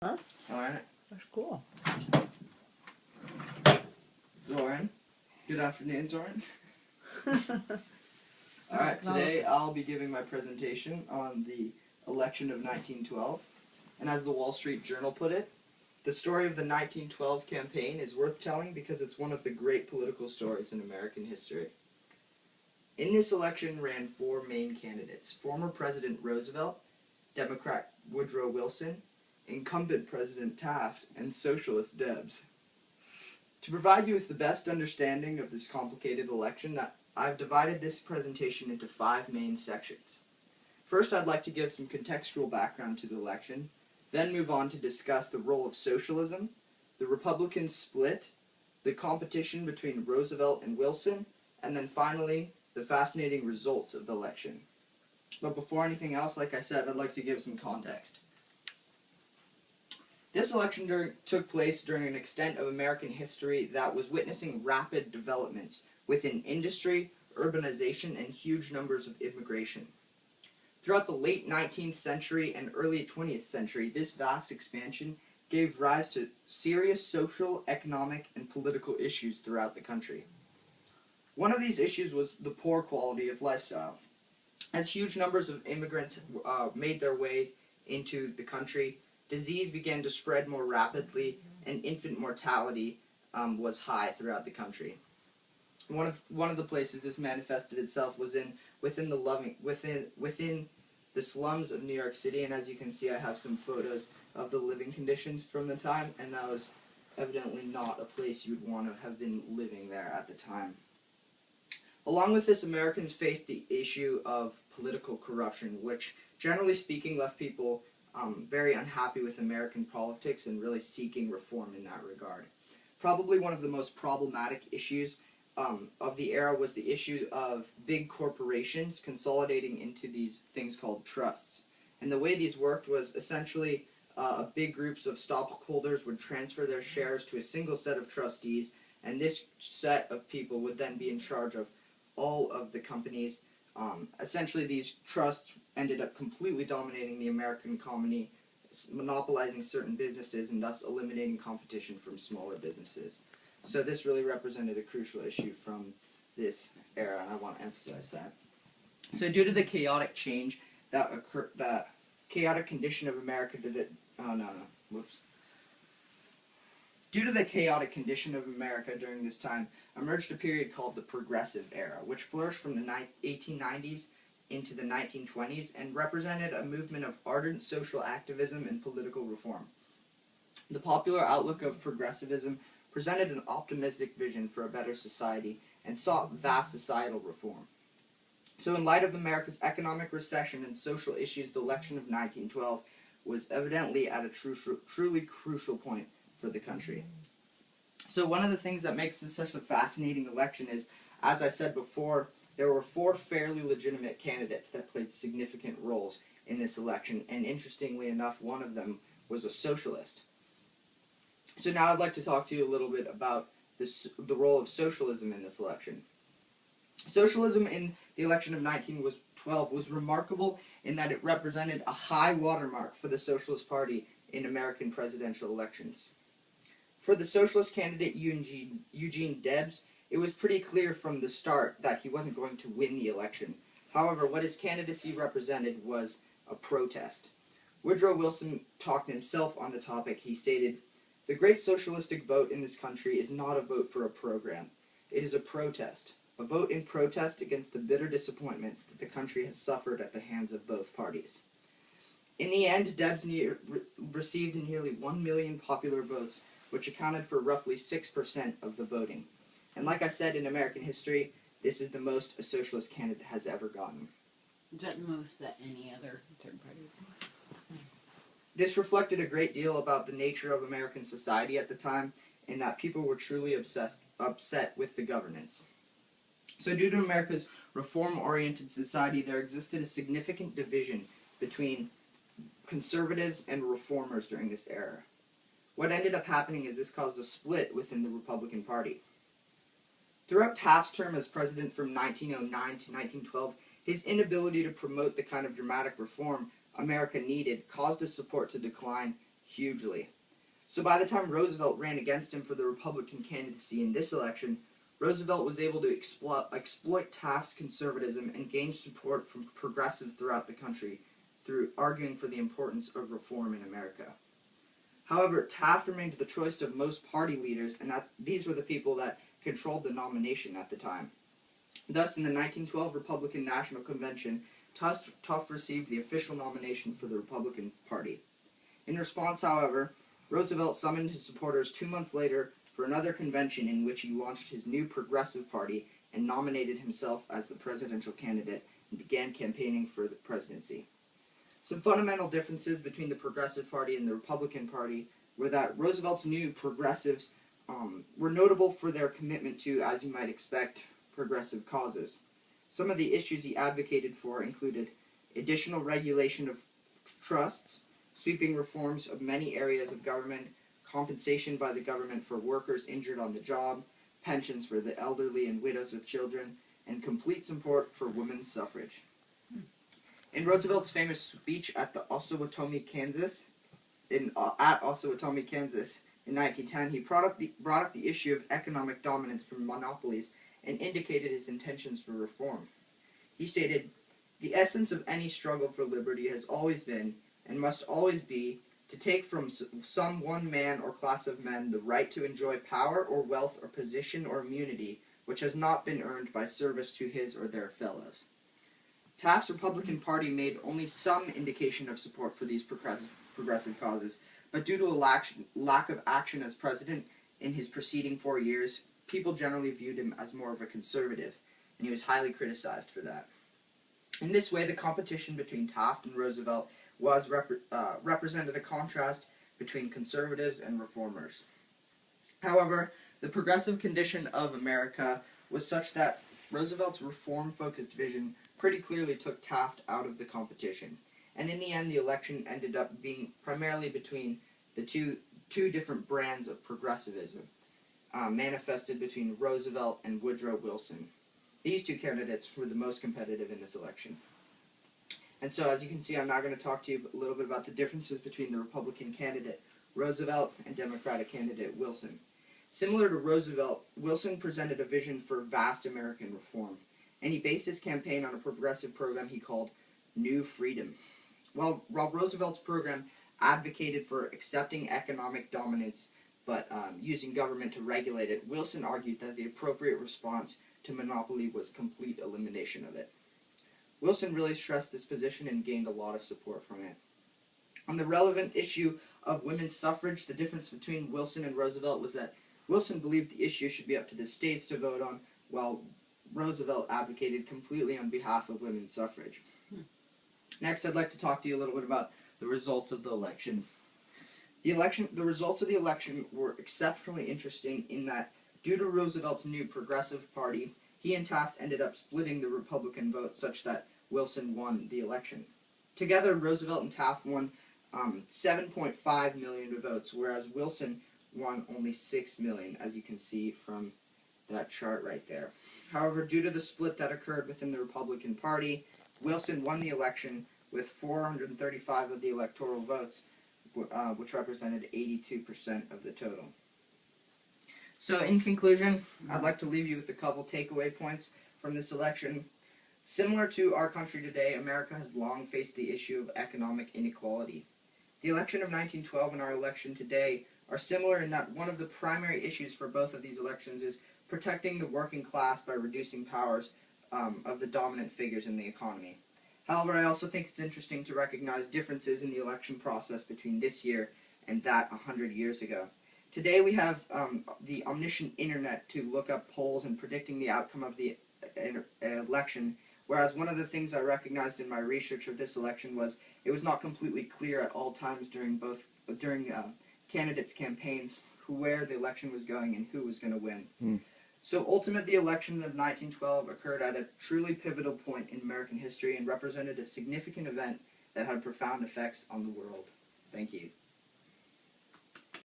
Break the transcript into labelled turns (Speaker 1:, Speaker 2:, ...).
Speaker 1: Huh?
Speaker 2: Alright.
Speaker 1: That's cool.
Speaker 2: Zoran. Good afternoon, Zoran. Alright, today I'll be giving my presentation on the election of 1912. And as the Wall Street Journal put it, the story of the 1912 campaign is worth telling because it's one of the great political stories in American history. In this election ran four main candidates: former President Roosevelt, Democrat Woodrow Wilson, incumbent President Taft, and Socialist Debs. To provide you with the best understanding of this complicated election, I've divided this presentation into five main sections. First, I'd like to give some contextual background to the election, then move on to discuss the role of socialism, the Republican split, the competition between Roosevelt and Wilson, and then finally, the fascinating results of the election. But before anything else, like I said, I'd like to give some context. This election took place during an extent of American history that was witnessing rapid developments within industry, urbanization, and huge numbers of immigration. Throughout the late 19th century and early 20th century, this vast expansion gave rise to serious social, economic, and political issues throughout the country. One of these issues was the poor quality of lifestyle. As huge numbers of immigrants made their way into the country, disease began to spread more rapidly, and infant mortality was high throughout the country. One of the places this manifested itself was within the slums of New York City, and as you can see, I have some photos of the living conditions from the time, and that was evidently not a place you'd want to have been living there at the time. Along with this, Americans faced the issue of political corruption, which, generally speaking, left people very unhappy with American politics and really seeking reform in that regard. Probably one of the most problematic issues of the era was the issue of big corporations consolidating into these things called trusts. And the way these worked was essentially big groups of stockholders would transfer their shares to a single set of trustees, and this set of people would then be in charge of all of the companies. Essentially, these trusts ended up completely dominating the American economy, monopolizing certain businesses, and thus eliminating competition from smaller businesses. So this really represented a crucial issue from this era, and I want to emphasize that. So due to the chaotic change that occurred, the chaotic condition of America Due to the chaotic condition of America during this time, emerged a period called the Progressive Era, which flourished from the 1890s into the 1920s and represented a movement of ardent social activism and political reform. The popular outlook of progressivism presented an optimistic vision for a better society and sought vast societal reform. So in light of America's economic recession and social issues, the election of 1912 was evidently at a truly crucial point for the country. So one of the things that makes this such a fascinating election is, as I said before, there were four fairly legitimate candidates that played significant roles in this election, and interestingly enough, one of them was a socialist. So now I'd like to talk to you a little bit about the role of socialism in this election. Socialism in the election of 1912 was remarkable in that it represented a high watermark for the Socialist Party in American presidential elections. For the socialist candidate Eugene Debs, it was pretty clear from the start that he wasn't going to win the election. However, what his candidacy represented was a protest. Woodrow Wilson talked himself on the topic. He stated, "The great socialistic vote in this country is not a vote for a program. It is a protest. A vote in protest against the bitter disappointments that the country has suffered at the hands of both parties." In the end, Debs received nearly 1 million popular votes, which accounted for roughly 6% of the voting. And like I said, in American history, this is the most a socialist candidate has ever gotten.
Speaker 1: Is that the most that any other third party is doing?
Speaker 2: This reflected a great deal about the nature of American society at the time, and that people were truly upset with the governance. So due to America's reform-oriented society, there existed a significant division between conservatives and reformers during this era. What ended up happening is this caused a split within the Republican Party. Throughout Taft's term as president from 1909 to 1912, his inability to promote the kind of dramatic reform America needed caused his support to decline hugely. So by the time Roosevelt ran against him for the Republican candidacy in this election, Roosevelt was able to exploit Taft's conservatism and gain support from progressives throughout the country through arguing for the importance of reform in America. However, Taft remained the choice of most party leaders, and these were the people that controlled the nomination at the time. Thus, in the 1912 Republican National Convention, Taft received the official nomination for the Republican Party. In response, however, Roosevelt summoned his supporters 2 months later for another convention in which he launched his new Progressive Party and nominated himself as the presidential candidate and began campaigning for the presidency. Some fundamental differences between the Progressive Party and the Republican Party were that Roosevelt's new progressives were notable for their commitment to, as you might expect, progressive causes. Some of the issues he advocated for included additional regulation of trusts, sweeping reforms of many areas of government, compensation by the government for workers injured on the job, pensions for the elderly and widows with children, and complete support for women's suffrage. In Roosevelt's famous speech at the Osawatomie, Kansas, in 1910, he brought up the issue of economic dominance from monopolies and indicated his intentions for reform. He stated, "The essence of any struggle for liberty has always been, and must always be, to take from some one man or class of men the right to enjoy power or wealth or position or immunity which has not been earned by service to his or their fellows." Taft's Republican Party made only some indication of support for these progressive causes, but due to a lack of action as president in his preceding 4 years, people generally viewed him as more of a conservative, and he was highly criticized for that. In this way, the competition between Taft and Roosevelt represented a contrast between conservatives and reformers. However, the progressive condition of America was such that Roosevelt's reform-focused vision pretty clearly took Taft out of the competition, and in the end the election ended up being primarily between the two different brands of progressivism, manifested between Roosevelt and Woodrow Wilson. These two candidates were the most competitive in this election. And so, as you can see, I'm now going to talk to you a little bit about the differences between the Republican candidate Roosevelt and Democratic candidate Wilson. Similar to Roosevelt, Wilson presented a vision for vast American reform, and he based his campaign on a progressive program he called New Freedom. While Roosevelt's program advocated for accepting economic dominance but using government to regulate it, Wilson argued that the appropriate response to monopoly was complete elimination of it. Wilson really stressed this position and gained a lot of support from it. On the relevant issue of women's suffrage, the difference between Wilson and Roosevelt was that Wilson believed the issue should be up to the states to vote on, while Roosevelt advocated completely on behalf of women's suffrage. Next, I'd like to talk to you a little bit about the results of the election. The results of the election were exceptionally interesting in that, due to Roosevelt's new Progressive Party, he and Taft ended up splitting the Republican vote such that Wilson won the election. Together, Roosevelt and Taft won 7.5 million votes, whereas Wilson won only 6 million, as you can see from that chart right there. However, due to the split that occurred within the Republican Party, Wilson won the election with 435 of the electoral votes, which represented 82% of the total. So, in conclusion, I'd like to leave you with a couple takeaway points from this election. Similar to our country today, America has long faced the issue of economic inequality. The election of 1912 and our election today are similar in that one of the primary issues for both of these elections is protecting the working class by reducing powers of the dominant figures in the economy. However, I also think it's interesting to recognize differences in the election process between this year and that 100 years ago. Today we have the omniscient internet to look up polls and predicting the outcome of the election, whereas one of the things I recognized in my research of this election was it was not completely clear at all times during candidates' campaigns where the election was going and who was going to win. So ultimately, the election of 1912 occurred at a truly pivotal point in American history and represented a significant event that had profound effects on the world. Thank you.